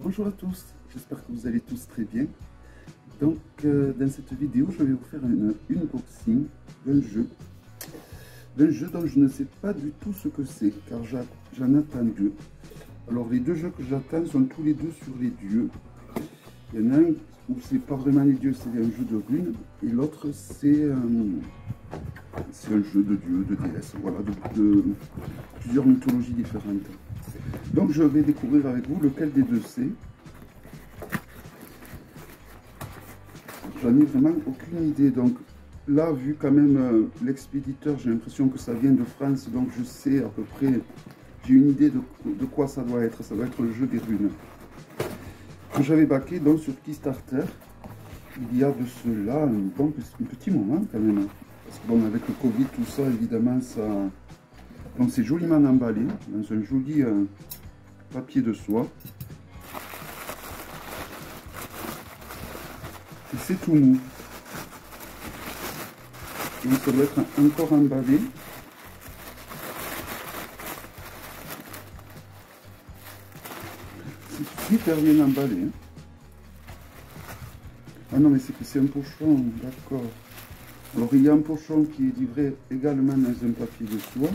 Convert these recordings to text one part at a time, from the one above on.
Bonjour à tous, j'espère que vous allez tous très bien. Donc dans cette vidéo, je vais vous faire une unboxing d'un jeu dont je ne sais pas du tout ce que c'est, car j'en attends deux. Alors les deux jeux que j'attends sont tous les deux sur les dieux. Il y en a un où c'est pas vraiment les dieux, c'est un jeu de runes, et l'autre c'est un jeu de dieux, de déesses, voilà, de plusieurs mythologies différentes. Donc je vais découvrir avec vous lequel des deux c'est. J'en ai vraiment aucune idée. Donc là, vu quand même l'expéditeur, j'ai l'impression que ça vient de France, donc je sais à peu près, j'ai une idée de quoi ça doit être. Ça doit être le jeu des runes. Que j'avais backé donc sur Kickstarter, il y a de cela un petit moment quand même. Parce que bon, avec le Covid, tout ça, évidemment, ça... Donc c'est joliment emballé, dans un joli papier de soie. Et c'est tout mou. Donc ça doit être encore emballé. C'est super bien emballé. Hein. Ah non, mais c'est que c'est un pochon, d'accord. Alors il y a un pochon qui est livré également dans un papier de soie.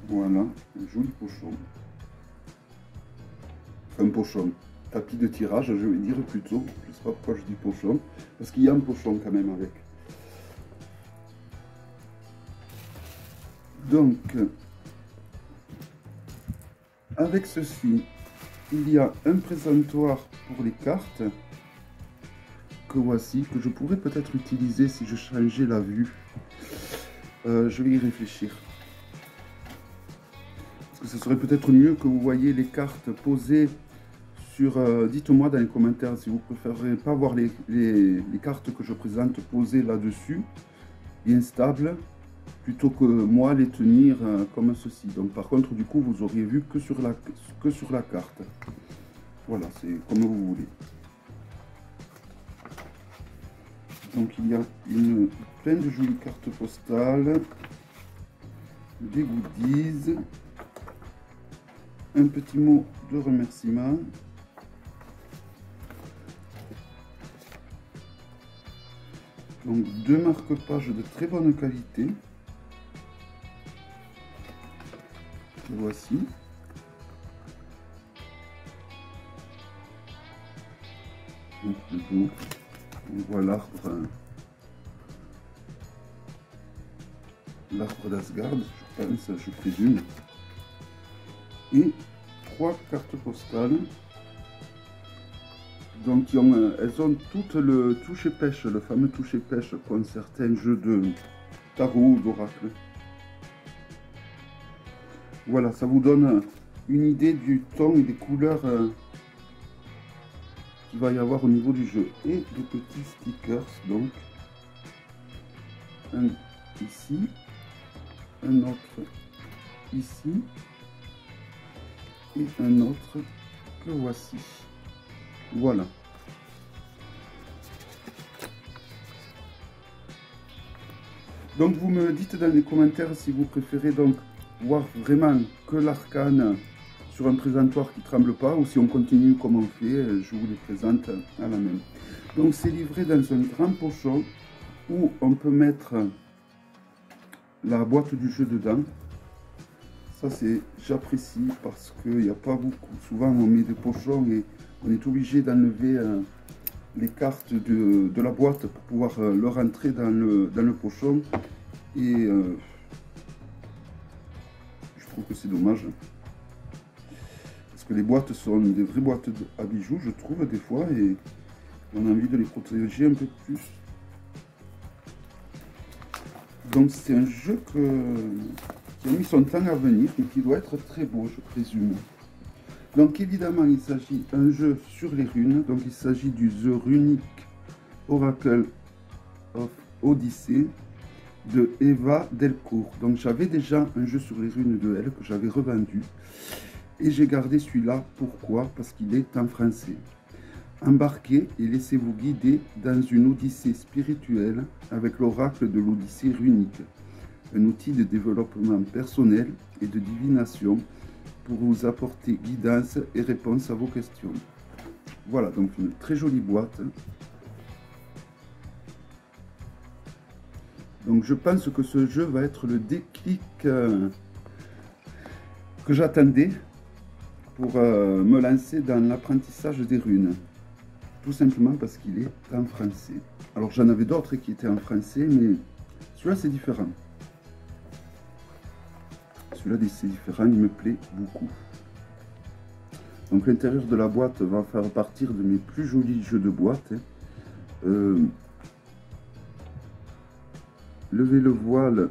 Voilà, un joli pochon. Enfin, un pochon. Tapis de tirage, je vais dire plutôt. Je ne sais pas pourquoi je dis pochon. Parce qu'il y a un pochon quand même avec. Donc, avec ceci, il y a un présentoir pour les cartes. Que voici, que je pourrais peut-être utiliser si je changeais la vue. Je vais y réfléchir. Parce que ce serait peut-être mieux que vous voyez les cartes posées sur... dites-moi dans les commentaires si vous préférez pas voir les cartes que je présente posées là-dessus, bien stables, plutôt que moi les tenir comme ceci. Donc par contre, du coup, vous auriez vu que sur la carte. Voilà, c'est comme vous voulez. Donc il y a plein de jolies cartes postales, des goodies, un petit mot de remerciement, donc deux marque-pages de très bonne qualité, que voici. Donc le dos, on voit l'arbre d'Asgard, je pense, je présume. Et trois cartes postales. Donc elles ont toutes le toucher-pêche, le fameux toucher-pêche qu'ont certains jeux de tarot ou d'oracle. Voilà, ça vous donne une idée du ton et des couleurs qu'il va y avoir au niveau du jeu. Et des petits stickers, donc un ici, un autre ici et un autre que voici. Voilà. Donc vous me dites dans les commentaires si vous préférez donc voir vraiment que l'arcane sur un présentoir qui ne tremble pas, ou si on continue comme on fait, je vous les présente à la même. Donc c'est livré dans un grand pochon où on peut mettre la boîte du jeu dedans. Ça c'est, j'apprécie parce qu'il n'y a pas beaucoup. Souvent on met des pochons et on est obligé d'enlever les cartes de la boîte pour pouvoir le rentrer dans le pochon. Et je trouve que c'est dommage. Parce que les boîtes sont des vraies boîtes à bijoux, je trouve, des fois. Et on a envie de les protéger un peu plus. Donc c'est un jeu qui a mis son temps à venir et qui doit être très beau, je présume. Donc évidemment, il s'agit d'un jeu sur les runes. Donc il s'agit du The Runic Oracle of Odyssey de Eva Delcourt. Donc j'avais déjà un jeu sur les runes de elle que j'avais revendu. Et j'ai gardé celui-là. Pourquoi? Parce qu'il est en français. Embarquez et laissez-vous guider dans une odyssée spirituelle avec l'oracle de l'Odyssée runique, un outil de développement personnel et de divination pour vous apporter guidance et réponse à vos questions. Voilà, donc une très jolie boîte. Donc je pense que ce jeu va être le déclic que j'attendais pour me lancer dans l'apprentissage des runes. Tout simplement parce qu'il est en français. Alors j'en avais d'autres qui étaient en français, mais celui-là c'est différent. Celui-là c'est différent, il me plaît beaucoup. Donc l'intérieur de la boîte va faire partir de mes plus jolis jeux de boîte. Levez le voile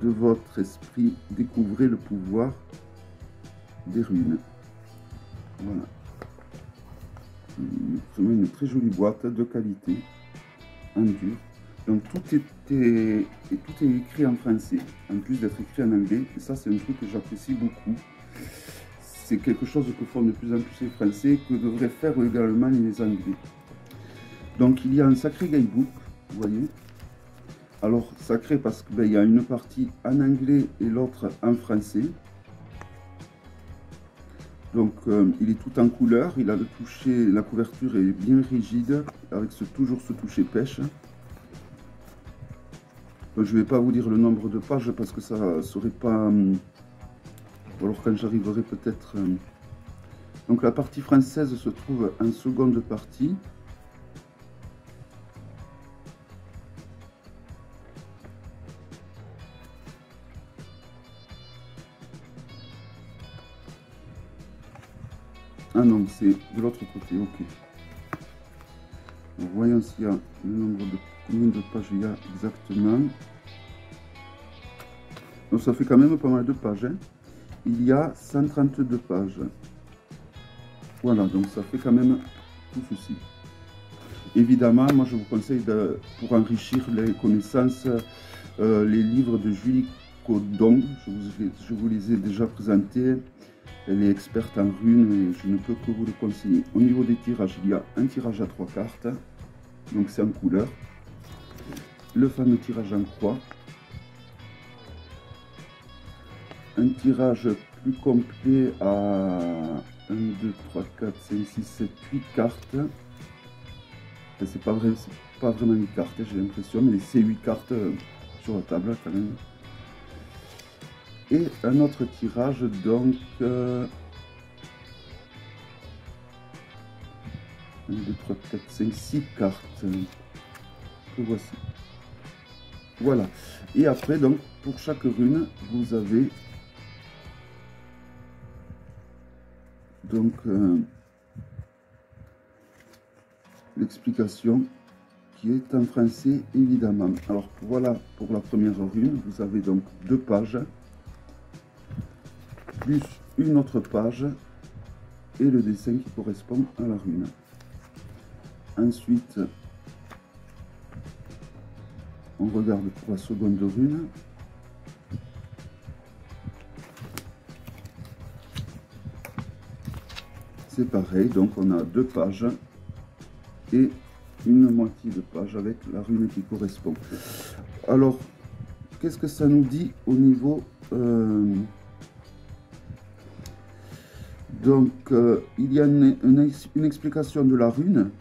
de votre esprit, découvrez le pouvoir des runes. Voilà. Une très jolie boîte de qualité, en dur. Donc tout est écrit en français, en plus d'être écrit en anglais. Et ça c'est un truc que j'apprécie beaucoup. C'est quelque chose que font de plus en plus les Français, que devraient faire également les Anglais. Donc il y a un sacré guidebook, vous voyez. Alors sacré parce qu'il y a une partie en anglais et l'autre en français. Donc il est tout en couleur, il a le toucher, la couverture est bien rigide, avec toujours ce toucher pêche. Donc, je ne vais pas vous dire le nombre de pages parce que ça ne serait pas... alors quand j'arriverai peut-être... Donc la partie française se trouve en seconde partie. Ah non, c'est de l'autre côté, ok. Donc, voyons s'il y a le nombre de... combien de pages il y a exactement. Donc ça fait quand même pas mal de pages. Hein. Il y a 132 pages. Voilà, donc ça fait quand même tout ceci. Évidemment, moi je vous conseille, pour enrichir les connaissances, les livres de Julie Codon. Je vous les ai déjà présentés. Elle est experte en runes et je ne peux que vous le conseiller. Au niveau des tirages, il y a un tirage à 3 cartes. Donc c'est en couleur. Le fameux tirage en croix. Un tirage plus complet à 1, 2, 3, 4, 5, 6, 7, 8 cartes. C'est pas vraiment une carte, j'ai l'impression, mais c'est 8 cartes sur la table quand même. Et un autre tirage, donc 1, 2, 3, 4, 5, 6 cartes que voici. Voilà. Et après, donc, pour chaque rune, vous avez donc l'explication qui est en français évidemment. Alors voilà pour la première rune, vous avez donc 2 pages, plus une autre page et le dessin qui correspond à la rune. Ensuite, on regarde pour la seconde rune. C'est pareil, donc on a 2 pages et une moitié de page avec la rune qui correspond. Alors, qu'est-ce que ça nous dit au niveau... il y a une explication de la rune.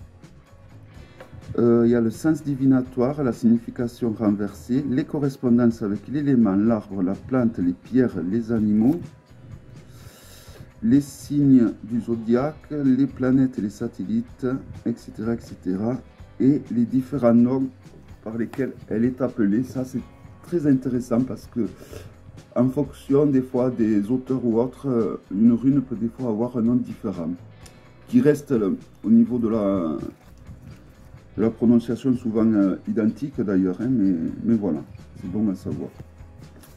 Il y a le sens divinatoire, la signification renversée, les correspondances avec l'élément, l'arbre, la plante, les pierres, les animaux, les signes du zodiaque, les planètes et les satellites, etc., etc. Et les différents noms par lesquels elle est appelée. Ça, c'est très intéressant parce que, en fonction des fois des auteurs ou autres, une rune peut des fois avoir un nom différent, qui reste au niveau de la prononciation souvent identique d'ailleurs, hein, mais voilà, c'est bon à savoir.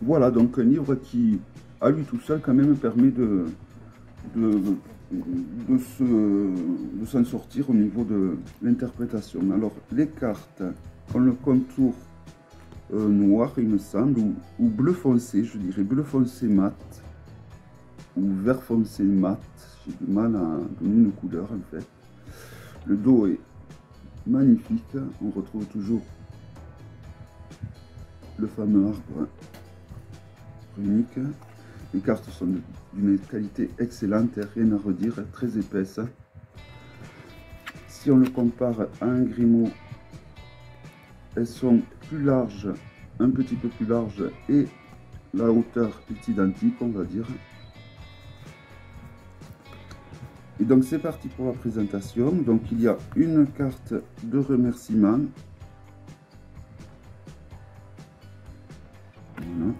Voilà, donc un livre qui, à lui tout seul, quand même permet de s'en sortir au niveau de l'interprétation. Alors, les cartes ont le contour noir, il me semble, ou bleu foncé, je dirais, bleu foncé mat, ou vert foncé mat. J'ai du mal à donner une couleur, en fait. Le dos est magnifique, on retrouve toujours le fameux arbre runique. Les cartes sont d'une qualité excellente, rien à redire, très épaisse. Si on le compare à un Grimaud, elles sont plus larges, un petit peu plus larges, et la hauteur est identique, on va dire. Et donc c'est parti pour la présentation. Donc il y a une carte de remerciement. Voilà.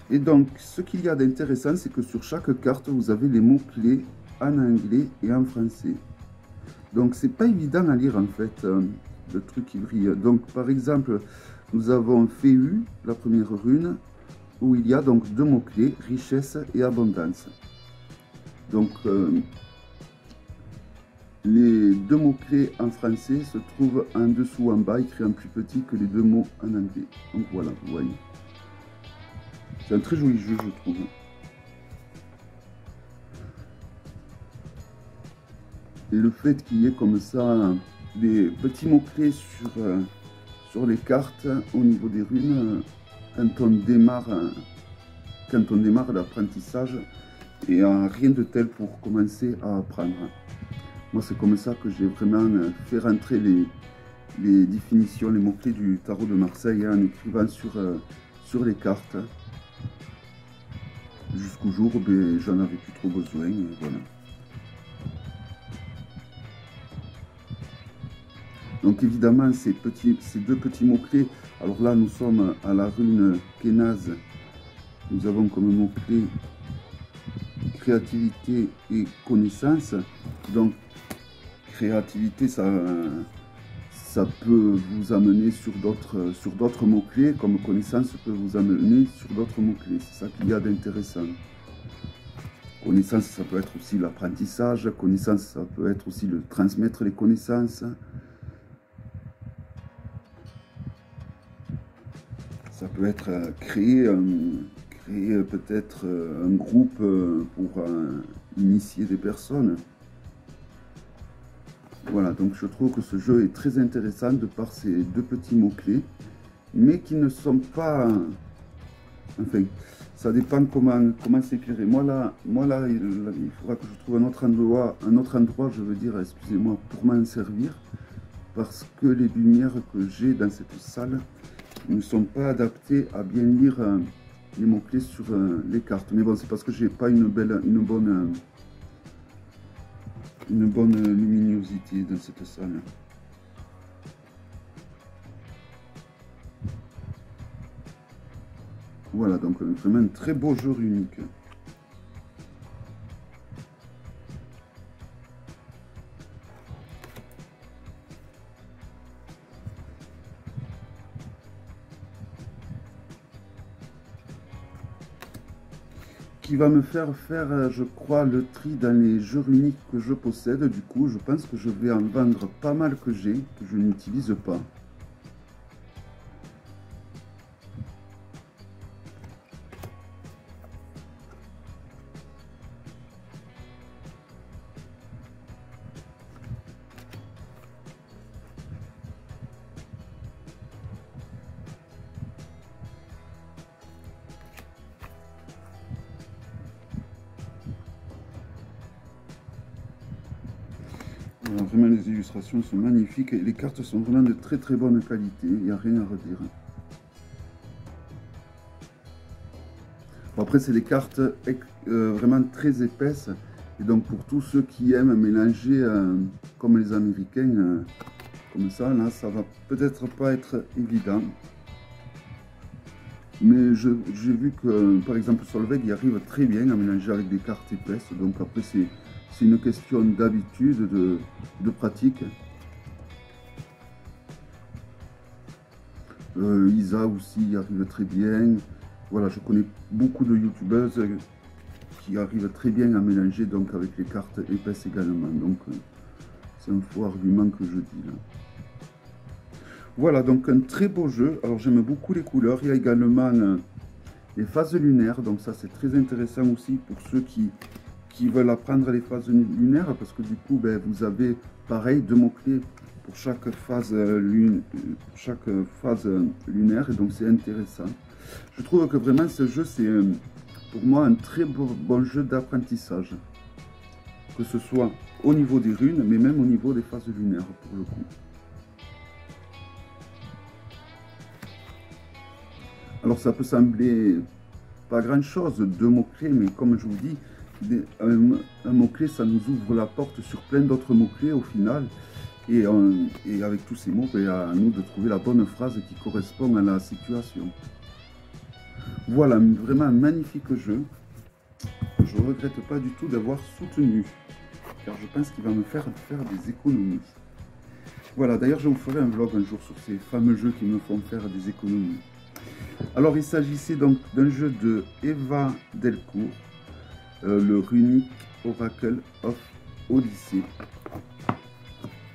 Et donc ce qu'il y a d'intéressant, c'est que sur chaque carte, vous avez les mots-clés en anglais et en français. Donc c'est pas évident à lire en fait. Le truc qui brille. Donc par exemple, nous avons FEU, la première rune, où il y a donc deux mots-clés, richesse et abondance. Donc les deux mots-clés en français se trouvent en dessous, en bas, écrits en plus petit que les deux mots en anglais. Donc voilà, vous voyez. C'est un très joli jeu, je trouve. Et le fait qu'il y ait comme ça des petits mots-clés sur les cartes au niveau des runes, quand on démarre l'apprentissage, et rien de tel pour commencer à apprendre. Moi, c'est comme ça que j'ai vraiment fait rentrer les définitions, les mots-clés du tarot de Marseille, en écrivant sur les cartes, jusqu'au jour où j'en avais plus trop besoin, et voilà. Donc évidemment, ces deux petits mots-clés, alors là nous sommes à la rune Kénaz, nous avons comme mot-clé créativité et connaissance. Donc créativité, ça peut vous amener sur d'autres mots-clés, comme connaissance peut vous amener sur d'autres mots-clés. C'est ça qu'il y a d'intéressant. Connaissance, ça peut être aussi l'apprentissage, connaissance, ça peut être aussi le transmettre les connaissances. Ça peut être créer peut-être un groupe pour initier des personnes. Voilà, donc je trouve que ce jeu est très intéressant de par ces deux petits mots-clés, mais qui ne sont pas... Enfin, ça dépend comment s'éclairer. Moi là, il faudra que je trouve un autre endroit, je veux dire, excusez-moi, pour m'en servir, parce que les lumières que j'ai dans cette salle ne sont pas adaptés à bien lire les mots-clés sur les cartes. Mais bon, c'est parce que j'ai pas une bonne luminosité dans cette salle. Voilà, donc vraiment un très beau jeu unique. Qui va me faire, je crois, le tri dans les jeux uniques que je possède. Du coup, je pense que je vais en vendre pas mal que j'ai, que je n'utilise pas. Alors, vraiment, les illustrations sont magnifiques et les cartes sont vraiment de très très bonne qualité, il n'y a rien à redire. Bon, après, c'est des cartes vraiment très épaisses, et donc pour tous ceux qui aiment mélanger comme les Américains, comme ça, là, ça va peut-être pas être évident. Mais j'ai vu que, par exemple, Solveig, il arrive très bien à mélanger avec des cartes épaisses, donc après, c'est une question d'habitude, de pratique. Isa aussi arrive très bien. Voilà, je connais beaucoup de youtubeuses qui arrivent très bien à mélanger donc avec les cartes épaisses également. Donc c'est un faux argument que je dis là. Voilà, donc un très beau jeu. Alors j'aime beaucoup les couleurs. Il y a également les phases lunaires. Donc ça c'est très intéressant aussi pour ceux qui veulent apprendre les phases lunaires. Parce que du coup, ben, vous avez pareil 2 mots-clés pour chaque phase, lunaire. Et donc c'est intéressant. Je trouve que vraiment ce jeu c'est pour moi un très bon jeu d'apprentissage. Que ce soit au niveau des runes, mais même au niveau des phases lunaires pour le coup. Alors ça peut sembler pas grand chose, 2 mots-clés, mais comme je vous dis, un mot-clé ça nous ouvre la porte sur plein d'autres mots-clés au final. Et avec tous ces mots, ben, à nous de trouver la bonne phrase qui correspond à la situation. Voilà, vraiment un magnifique jeu. Je ne regrette pas du tout d'avoir soutenu, car je pense qu'il va me faire des économies. Voilà, d'ailleurs je vous ferai un vlog un jour sur ces fameux jeux qui me font faire des économies. Alors il s'agissait donc d'un jeu de Eva Delcourt, le Runic Oracle of Odyssey.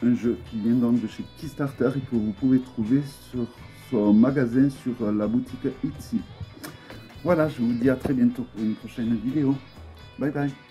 Un jeu qui vient donc de chez Kickstarter et que vous pouvez trouver sur son magasin sur la boutique Etsy. Voilà, je vous dis à très bientôt pour une prochaine vidéo. Bye bye.